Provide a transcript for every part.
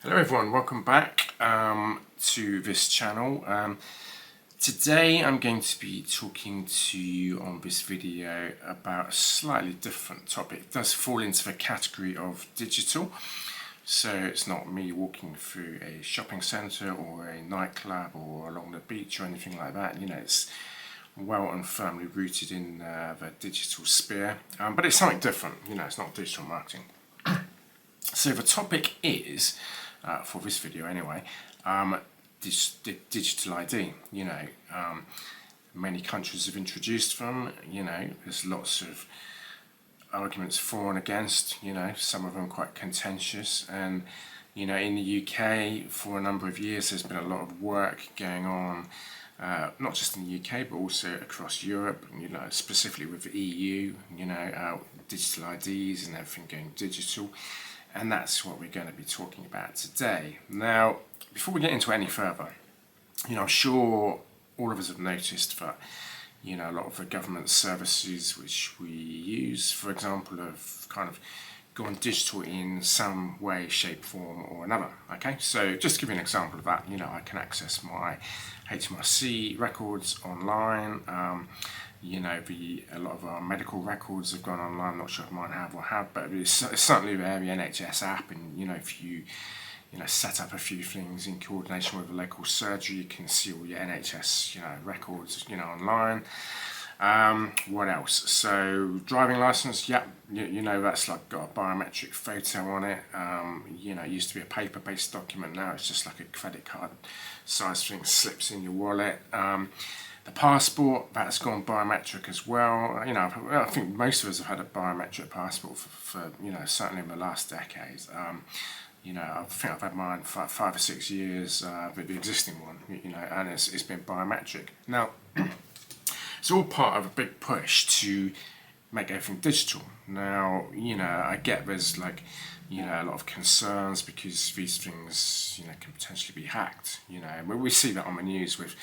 Hello everyone, welcome back to this channel. Today I'm going to be talking to you on this video about a slightly different topic. It does fall into the category of digital, so it's not me walking through a shopping centre or a nightclub or along the beach or anything like that. You know, it's well and firmly rooted in the digital sphere, but it's something different. You know, it's not digital marketing. So the topic is, for this video anyway, digital ID. You know, many countries have introduced them. You know, there's lots of arguments for and against. You know, some of them quite contentious. And you know, in the UK, for a number of years, there's been a lot of work going on, not just in the UK, but also across Europe. You know, specifically with the EU. You know, digital IDs and everything going digital. And that's what we're going to be talking about today. Now, before we get into any further, you know, I'm sure all of us have noticed that, you know, a lot of the government services which we use, for example, have kind of gone digital in some way, shape, form or another. Okay, so just to give you an example of that, you know, I can access my HMRC records online. You know, a lot of our medical records have gone online. I'm not sure if mine have or have, but it's certainly there, the NHS app. And you know, if you set up a few things in coordination with a local surgery, you can see all your NHS records online. What else? So driving license, yeah, you know, that's like got a biometric photo on it. You know, it used to be a paper-based document. Now it's just like a credit card size thing, slips in your wallet. The passport, that's gone biometric as well. You know, I think most of us have had a biometric passport for you know, certainly in the last decade. You know, I think I've had mine for 5 or 6 years, with the existing one, you know, and it's been biometric. Now, it's all part of a big push to make everything digital. Now, you know, I get there's like, you know, a lot of concerns because these things, you know, can potentially be hacked. You know, we see that on the news with,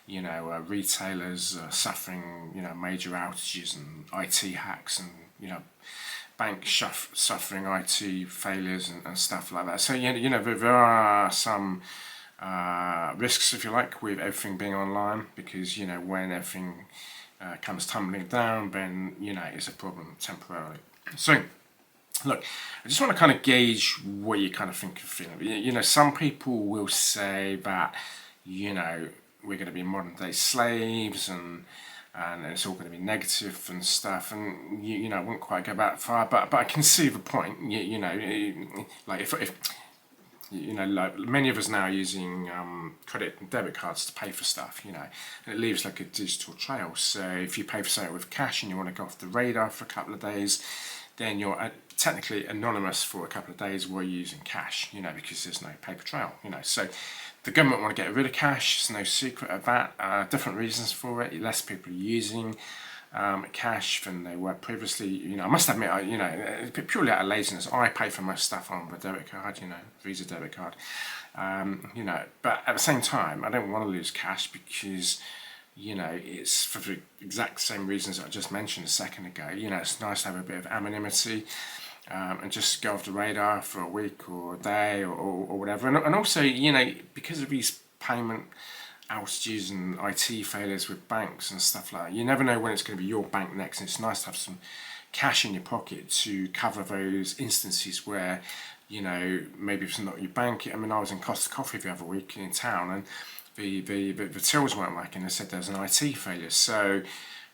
you know, retailers suffering, you know, major outages and IT hacks, and you know, banks suffering IT failures and stuff like that. So you know, there are some risks, if you like, with everything being online, because you know, when everything comes tumbling down, then you know, it's a problem temporarily. So look, I just want to kind of gauge what you kind of think of feeling. You know, some people will say that, you know, we're going to be modern day slaves and it's all going to be negative and stuff, and you know, I wouldn't quite go that far, but I can see the point. You know, like if you know, like many of us now are using credit and debit cards to pay for stuff, you know, and it leaves like a digital trail. So if you pay for something with cash and you want to go off the radar for a couple of days, then you're technically anonymous for a couple of days while you're using cash, you know, because there's no paper trail, you know. So the government want to get rid of cash. It's no secret of that. Different reasons for it. Less people are using cash than they were previously. You know, I must admit, you know, purely out of laziness, I pay for most stuff on the debit card, you know, Visa debit card. You know, but at the same time, I don't want to lose cash because, you know, it's for the exact same reasons I just mentioned a second ago. You know, it's nice to have a bit of anonymity. And just go off the radar for a week or a day or whatever. And also, you know, because of these payment outages and IT failures with banks and stuff like that, you never know when it's going to be your bank next, and it's nice to have some cash in your pocket to cover those instances where, you know, maybe it's not your bank. I mean, I was in Costa Coffee the other week in town, and the tills weren't working. They said there was an IT failure. So,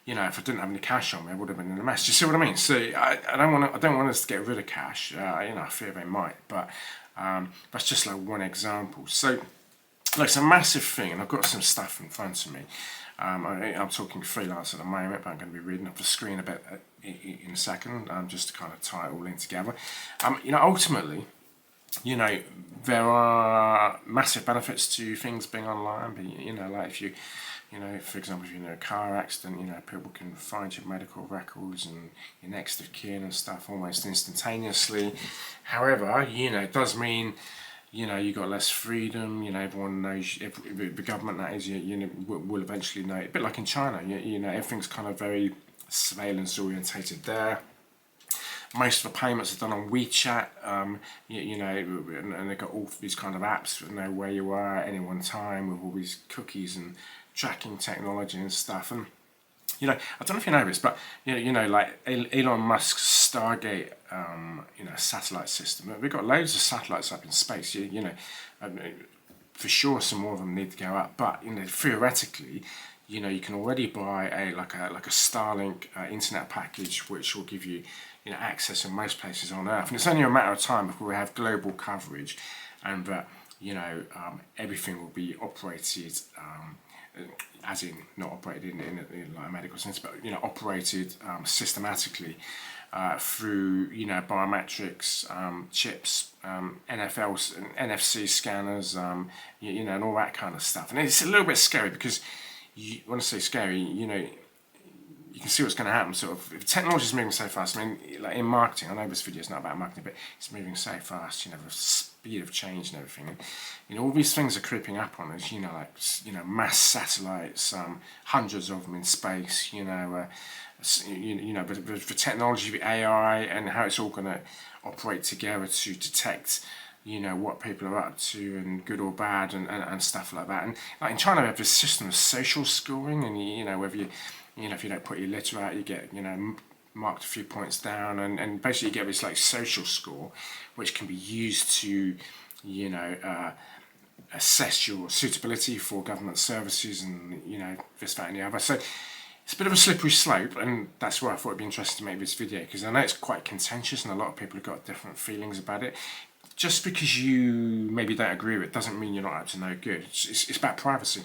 you know, if I didn't have any cash on me, I would have been in a mess. Do you see what I mean? So I don't want us to get rid of cash. You know, I fear they might, but that's just like one example. So, like, it's a massive thing, and I've got some stuff in front of me. I'm talking freelance at the moment, but I'm going to be reading off the screen a bit in a second, just to kind of tie it all in together. You know, ultimately, you know, there are massive benefits to things being online. But you know, like if you know, for example, if you're in a car accident, you know, people can find your medical records and your next of kin and stuff almost instantaneously. However, you know, it does mean, you know, you got less freedom. You know, everyone knows, the government, that is, you know, will eventually know. A bit like in China, you know, everything's kind of very surveillance orientated there. most of the payments are done on WeChat, and they've got all these kind of apps that know where you are at any one time with all these cookies and tracking technology and stuff. And I don't know if you know this, but like Elon Musk's Stargate, satellite system. We've got loads of satellites up in space. For sure, some more of them need to go up. But theoretically, you can already buy a StarLink internet package, which will give you access in most places on Earth. And it's only a matter of time before we have global coverage, and that everything will be operated. As in not operated in like a medical sense, but operated systematically through biometrics, chips, NFC scanners, and all that kind of stuff. And it's a little bit scary because when I say scary, you can see what's going to happen. Sort of, technology is moving so fast. I mean, like in marketing, I know this video is not about marketing, but it's moving so fast. The speed of change and everything. And, all these things are creeping up on us. Mass satellites, hundreds of them in space. But the technology, the AI, and how it's all going to operate together to detect what people are up to, and good or bad, and stuff like that. And like in China, we have this system of social scoring, and whether you if you don't put your litter out, you get marked a few points down, and basically you get this like social score, which can be used to assess your suitability for government services, and this, that, and the other. So it's a bit of a slippery slope, and that's why I thought it'd be interesting to make this video, because I know it's quite contentious and a lot of people have got different feelings about it. Just because you maybe don't agree with it doesn't mean you're not up to no good. It's about privacy.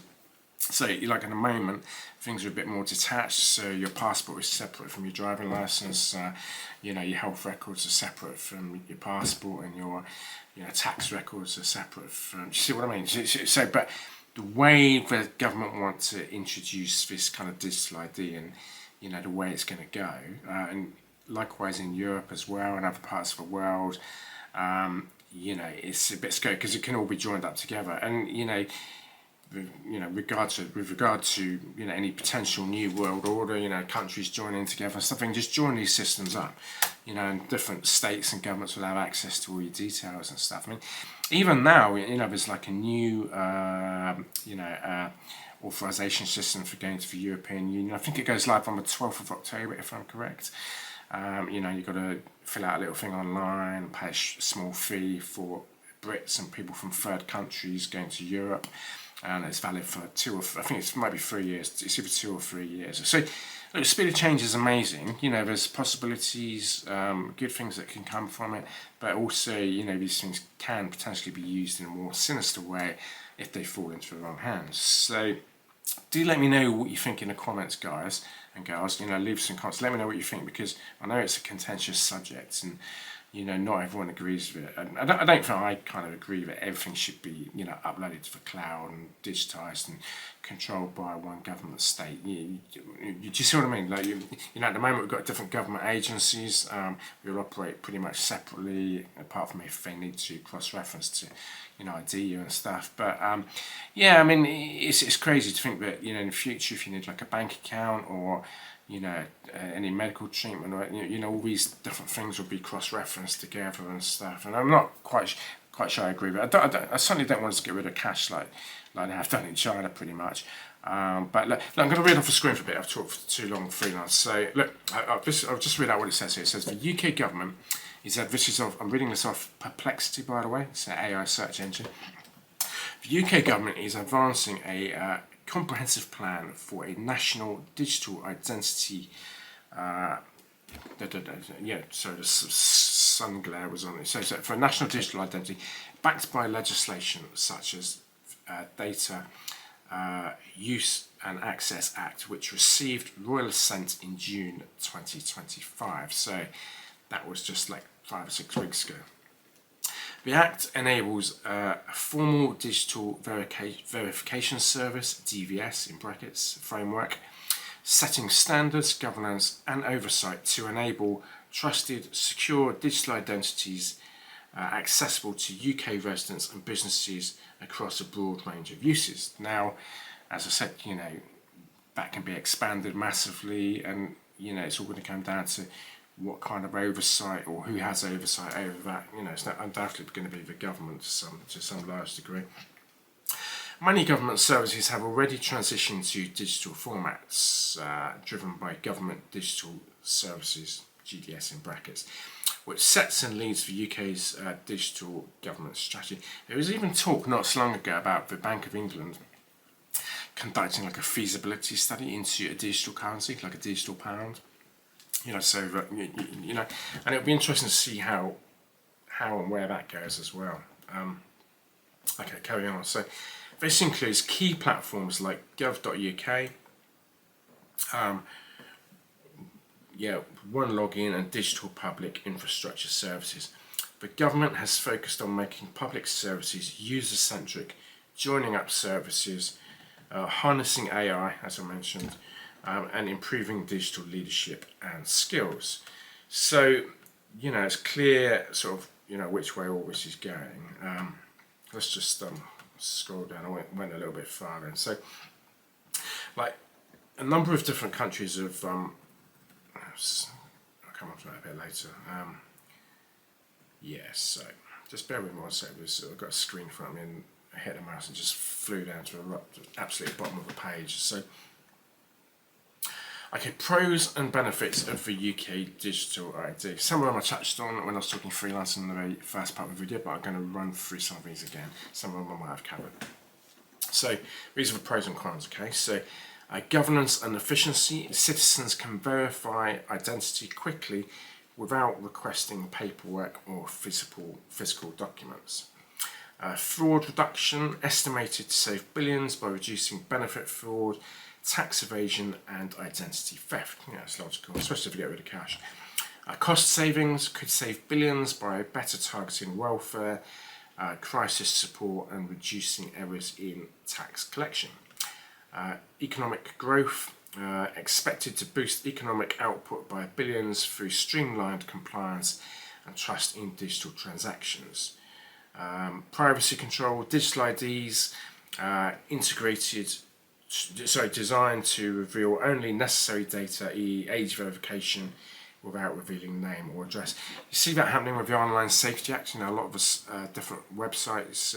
So, like in the moment, things are a bit more detached. So your passport is separate from your driving license. Your health records are separate from your passport, and your tax records are separate from. Do you see what I mean? So, but the way the government want to introduce this kind of digital ID, and the way it's going to go, and likewise in Europe as well, and other parts of the world, it's a bit scary because it can all be joined up together, and with regard to any potential new world order, countries joining together and stuff, and just join these systems up, and different states and governments will have access to all your details and stuff. I mean, even now, there's like a new, authorization system for going to the European Union. I think it goes live on the 12th of October, if I'm correct. You've got to fill out a little thing online, pay a small fee for Brits and people from third countries going to Europe. And it's valid for it might be 3 years. It's either 2 or 3 years. So, look, the speed of change is amazing. There's possibilities, good things that can come from it, but also, these things can potentially be used in a more sinister way if they fall into the wrong hands. So, do let me know what you think in the comments, guys and girls. Leave some comments. Let me know what you think, because I know it's a contentious subject, and not everyone agrees with it. And I don't think I kind of agree that everything should be, uploaded to the cloud and digitised and controlled by one government state. Do you see what I mean? Like, at the moment we've got different government agencies. We all operate pretty much separately, apart from if they need to cross-reference to, ID you and stuff. But it's crazy to think that in the future, if you need like a bank account or any medical treatment, or all these different things will be cross-referenced together and stuff. And I'm not quite sure I agree with it. I certainly don't want us to get rid of cash like they have done in China, pretty much. But look, I'm going to read off the screen for a bit. I've talked for too long freelance. So look, I'll just read out what it says here. It says the UK government is I'm reading this off Perplexity, by the way. It's an AI search engine. The UK government is advancing a comprehensive plan for a national digital identity. So the sun glare was on it. So for a national digital identity, backed by legislation such as Data Use and Access Act, which received Royal Assent in June 2025. So that was just like 5 or 6 weeks ago. The Act enables a formal digital verification service, DVS in brackets, framework, setting standards, governance and oversight to enable trusted, secure digital identities accessible to UK residents and businesses across a broad range of uses. Now, as I said, that can be expanded massively, and it's all going to come down to what kind of oversight or who has oversight over that. It's not undoubtedly going to be the government to some large degree. Many government services have already transitioned to digital formats, driven by Government Digital Services, GDS in brackets, which sets and leads the UK's digital government strategy. There was even talk not so long ago about the Bank of England conducting like a feasibility study into a digital currency, like a digital pound. So that, and it'll be interesting to see how and where that goes as well. Okay, carry on. So this includes key platforms like gov.uk, one login and digital public infrastructure services. The government has focused on making public services user-centric, joining up services, harnessing AI, as I mentioned, and improving digital leadership and skills. So, it's clear sort of, which way all this is going. Let's just scroll down. I went a little bit far then. So, like, a number of different countries have, I'll come on to that a bit later. So just bear with me one second. I've got a screen in front of me and I hit the mouse and just flew down to the absolute bottom of the page. So, okay, pros and benefits of the UK digital ID. Some of them I touched on when I was talking freelance in the very first part of the video, but I'm going to run through some of these again. Some of them I might have covered. So these are the pros and cons, okay? So governance and efficiency. Citizens can verify identity quickly without requesting paperwork or physical documents. Fraud reduction, estimated to save billions by reducing benefit fraud, tax evasion and identity theft. It's logical, especially if you get rid of cash. Cost savings could save billions by better targeting welfare, crisis support and reducing errors in tax collection. Economic growth, expected to boost economic output by billions through streamlined compliance and trust in digital transactions. Privacy control, digital IDs, designed to reveal only necessary data, i.e. age verification, without revealing name or address. You see that happening with the Online Safety Act. A lot of us different websites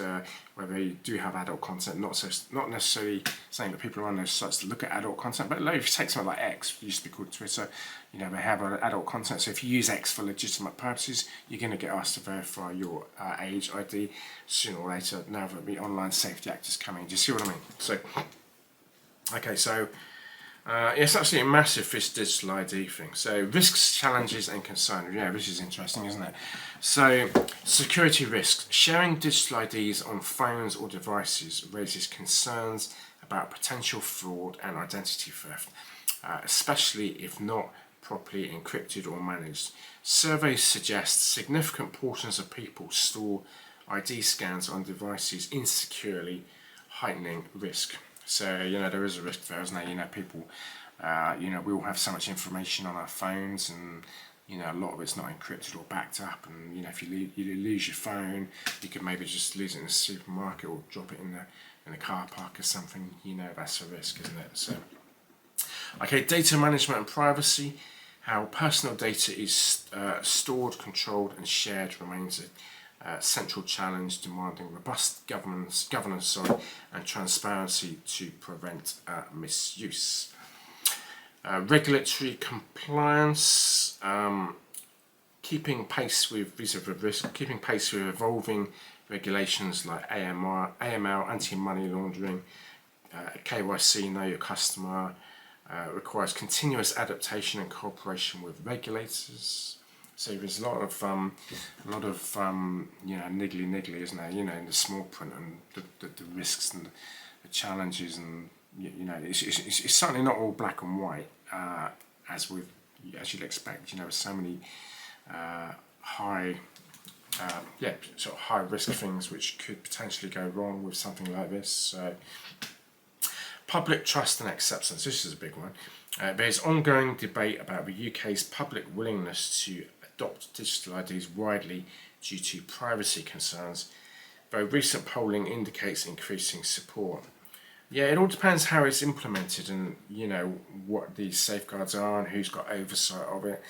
where they do have adult content, not necessarily saying that people are on those sites to look at adult content, but if you take something like X, it used to be called Twitter, they have adult content. So if you use X for legitimate purposes, you're going to get asked to verify your age ID sooner or later, now that the Online Safety Act is coming. Do you see what I mean? So, okay, so it's absolutely massive, this digital ID thing. So risks, challenges and concerns. This is interesting, isn't it? So security risks. Sharing digital IDs on phones or devices raises concerns about potential fraud and identity theft, especially if not properly encrypted or managed. Surveys suggest significant portions of people store ID scans on devices insecurely, heightening risk. So, there is a risk there, isn't there? People, we all have so much information on our phones and, a lot of it's not encrypted or backed up. And, if you lose your phone, you could maybe just lose it in the supermarket or drop it in the car park or something. That's a risk, isn't it? So, okay, data management and privacy. How personal data is stored, controlled and shared remains a central challenge, demanding robust governance and transparency to prevent misuse. Regulatory compliance, keeping pace with evolving regulations like AML, anti-money laundering, KYC, know your customer, requires continuous adaptation and cooperation with regulators. So there's a lot of niggly, isn't there? In the small print and the risks and the challenges, and it's certainly not all black and white as you'd expect. With so many high risk things which could potentially go wrong with something like this. So, public trust and acceptance. This is a big one. There's ongoing debate about the UK's public willingness to adopt digital IDs widely due to privacy concerns, though recent polling indicates increasing support. It all depends how it's implemented and what these safeguards are and who's got oversight of it.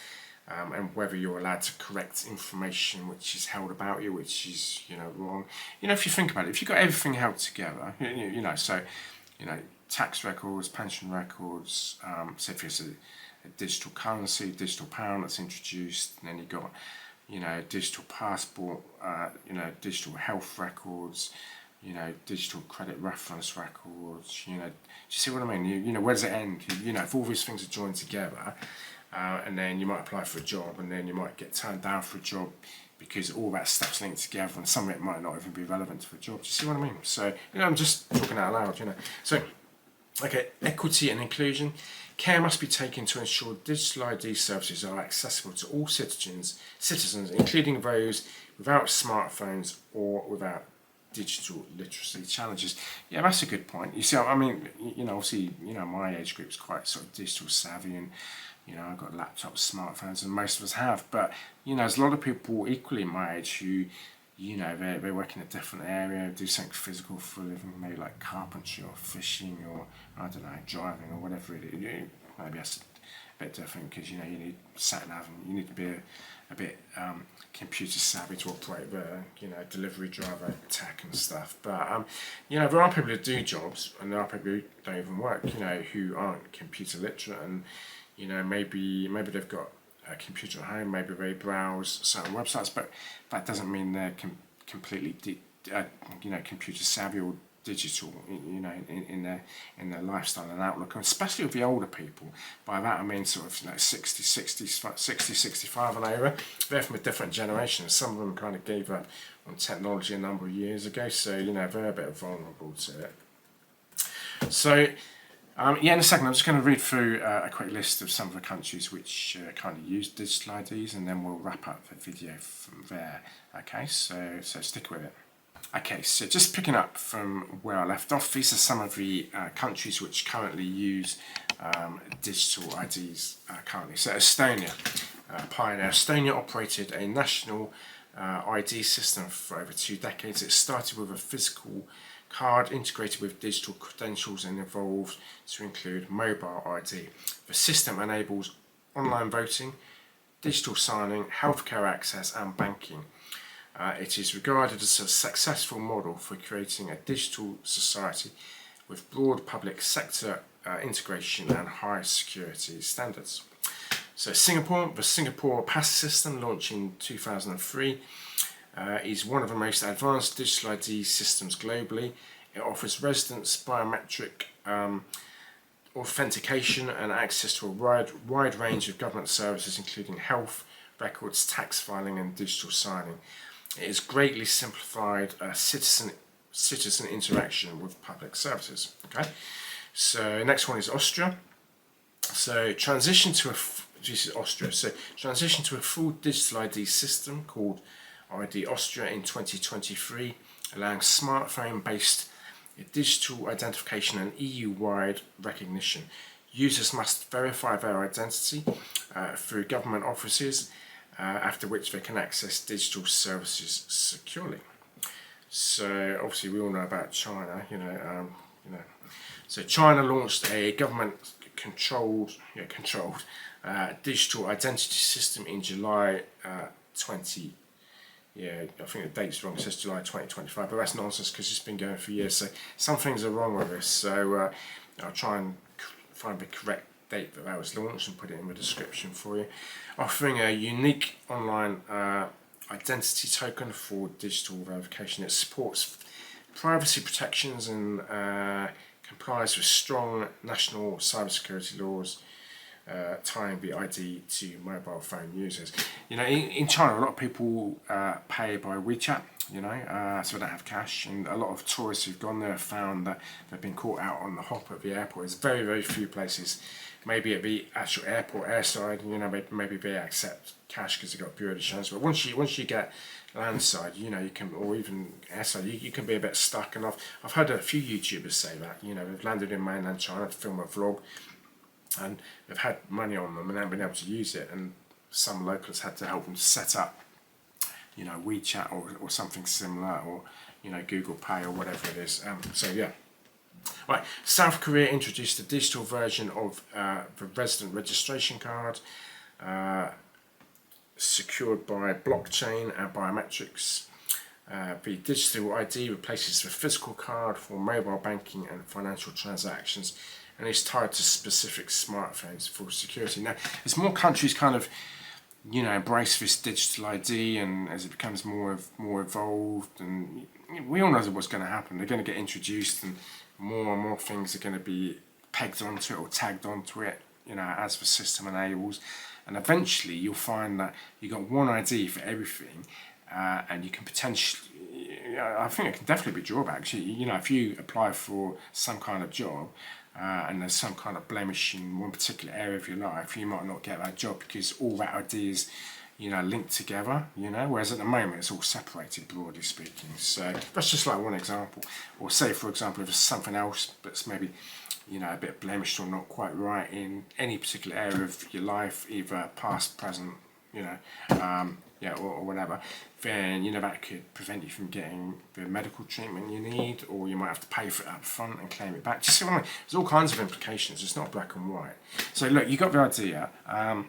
and whether you're allowed to correct information which is held about you, which is, you know, wrong. You know, if you think about it, if you've got everything held together, you know, so, you know, tax records, pension records, so if it's a digital currency, digital pound that's introduced, and then you've got, you know, digital passport, you know, digital health records, you know, digital credit reference records, you know, do you see what I mean? You know, where does it end? You know, if all these things are joined together, and then you might apply for a job, and then you might get turned down for a job because all that stuff's linked together, and some of it might not even be relevant for a job. Do you see what I mean? So, you know, I'm just talking out loud, you know. So, okay, equity and inclusion. Care must be taken to ensure digital ID services are accessible to all citizens, including those without smartphones or without digital literacy challenges. Yeah, that's a good point. You see, I mean, you know, obviously, you know, my age group's quite sort of digital savvy, and, you know, I've got laptops, smartphones, and most of us have. But, you know, there's a lot of people equally my age who, you know, they work in a different area, do something physical for a living, maybe like carpentry or fishing or, I don't know, driving or whatever it is. Maybe that's a bit different because, you know, you need sat nav and you need to be a bit computer savvy to operate the, you know, delivery driver tech and stuff. But, you know, there are people who do jobs, and there are people who don't even work, you know, who aren't computer literate, and, you know, maybe they've got a computer at home, maybe they browse certain websites, but that doesn't mean they're completely, you know, computer savvy or digital, you know, in their lifestyle and outlook, and especially with the older people. By that I mean sort of, you know, 60, 65 and over. They're from a different generation. Some of them kind of gave up on technology a number of years ago, so, you know, they're a bit vulnerable to it. So, yeah, in a second I'm just going to read through a quick list of some of the countries which currently use digital IDs, and then we'll wrap up the video from there. Okay, so stick with it. Okay, so just picking up from where I left off, these are some of the countries which currently use digital IDs currently. So Estonia, pioneer. Estonia operated a national ID system for over 2 decades. It started with a physical card integrated with digital credentials and evolved to include mobile ID. The system enables online voting, digital signing, healthcare access and banking. It is regarded as a successful model for creating a digital society with broad public sector integration and high security standards. So Singapore, the Singapore Pass system, launched in 2003, is one of the most advanced digital ID systems globally. It offers residents biometric authentication and access to a wide range of government services, including health records, tax filing and digital signing. It has greatly simplified citizen interaction with public services. Okay, so next one is Austria. So transition to a full digital ID system called ID Austria in 2023, allowing smartphone-based digital identification and EU-wide recognition. Users must verify their identity through government offices, after which they can access digital services securely. So obviously we all know about China, you know. So China launched a government-controlled digital identity system in July 20. Yeah, I think the date's wrong. It says July 2025, but that's nonsense because it's been going for years. So some things are wrong with this. So I'll try and find the correct date that was launched and put it in the description for you. Offering a unique online identity token for digital verification. It supports privacy protections and complies with strong national cybersecurity laws, tying the ID to mobile phone users. You know, in China, a lot of people pay by WeChat, you know, so they don't have cash, and a lot of tourists who've gone there have found that they've been caught out on the hop at the airport. There's very, very few places, maybe at the actual airport airside, you know, maybe they accept cash because they've got bureau de change, but once you get landside, you know, you can, or even airside, you can be a bit stuck. And I've heard a few YouTubers say that, you know, they've landed in mainland China to film a vlog, and they've had money on them and haven't been able to use it, and some locals had to help them set up, you know, WeChat or something similar, or, you know, Google Pay or whatever it is. So yeah. Right, South Korea introduced a digital version of the resident registration card. secured by blockchain and biometrics. The digital ID replaces the physical card for mobile banking and financial transactions, and is tied to specific smartphones for security. Now, as more countries kind of, embrace this digital ID, and as it becomes more evolved, and we all know what's going to happen. They're going to get introduced, and more things are going to be pegged onto it or tagged onto it, as the system enables. And eventually you'll find that you've got one ID for everything, and you can potentially, I think it can definitely be drawbacks. If you apply for some kind of job, and there's some kind of blemish in one particular area of your life, you might not get that job because all that ID is, linked together, whereas at the moment it's all separated, broadly speaking. So that's just like one example. Or say, for example, if there's something else that's maybe, a bit blemished or not quite right in any particular area of your life, either past, present, or whatever, then that could prevent you from getting the medical treatment you need, or you might have to pay for it up front and claim it back. Do you see what I mean? There's all kinds of implications. It's not black and white. So look, you got the idea. I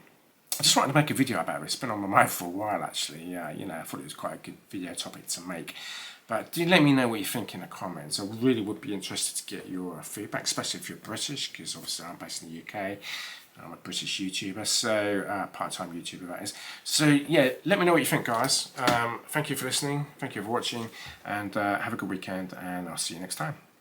just wanted to make a video about it. It's been on my mind for a while, actually. I thought it was quite a good video topic to make. But do let me know what you think in the comments. I really would be interested to get your feedback, especially if you're British, because obviously I'm based in the UK. I'm a British YouTuber, so part-time YouTuber that is. So yeah, let me know what you think, guys. Thank you for listening, thank you for watching, and have a good weekend, and I'll see you next time.